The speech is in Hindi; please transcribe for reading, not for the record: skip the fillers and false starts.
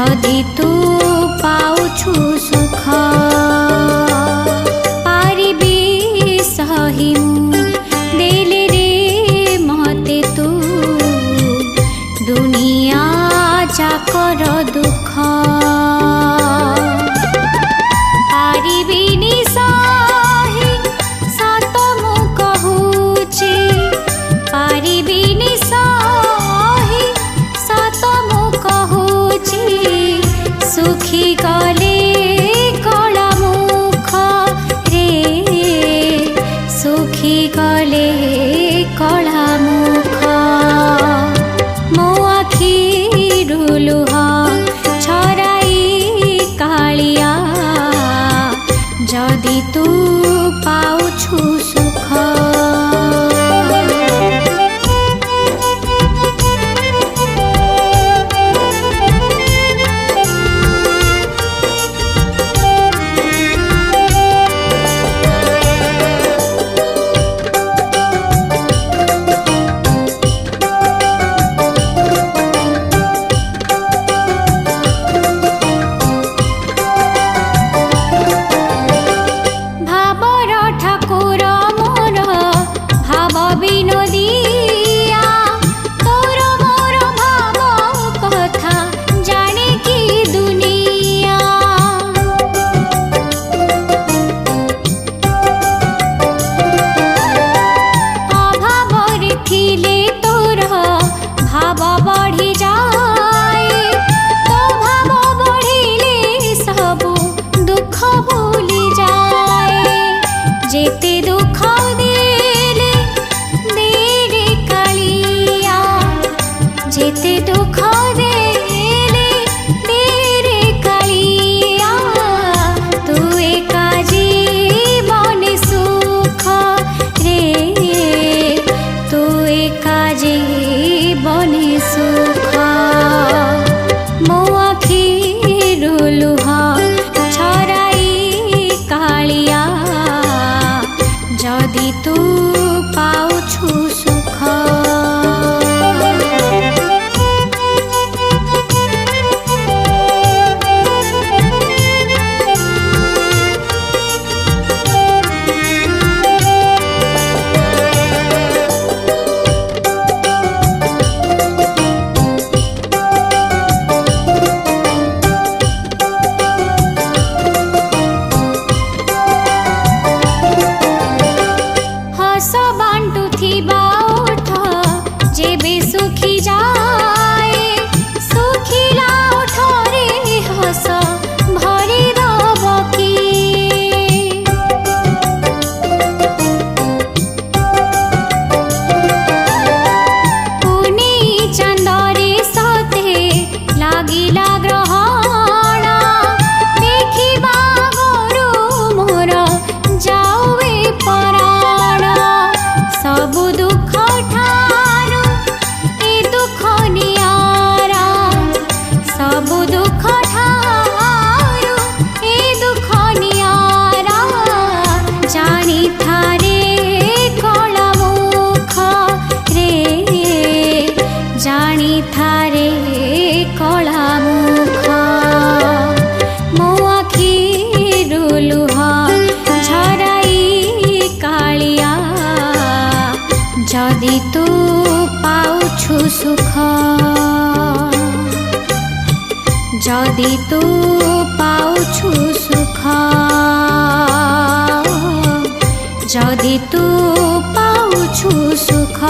जदि तू पाउछु सुख पारिबी सही देले रे महते तू दुनिया जाकर दुख पारिबिनी सही सत मु कहूची पारिबिनी सही सत मु कहूची सुखी गले कला मुख रे सुखी गले कला मुख मो आखिरु लुह छराई कालिया जदि तू पाउछु सुख जेते दुख देले तेरे कालिया तू एका जीवन सुख रे तू एका जीवन सुख मो आखिरु लुह छराई कालिया जदि तू पाउछु सुख सुखी जाए सुखिला ओठरे हस भरी दब कि पुनी चंदरे सते लागिला ग्रहण देखिबा गरु मोर जाउए पराण सबु दुख सबु दुख ठारू ए दुख नियारा जानी थारे कला मुख रे जानी थारे कला मुख मो आखिरु लुह झराई कालिया जदि तू पाउछु सुख जदि तू पाउछु सुख जदि तू पाउछु सुख।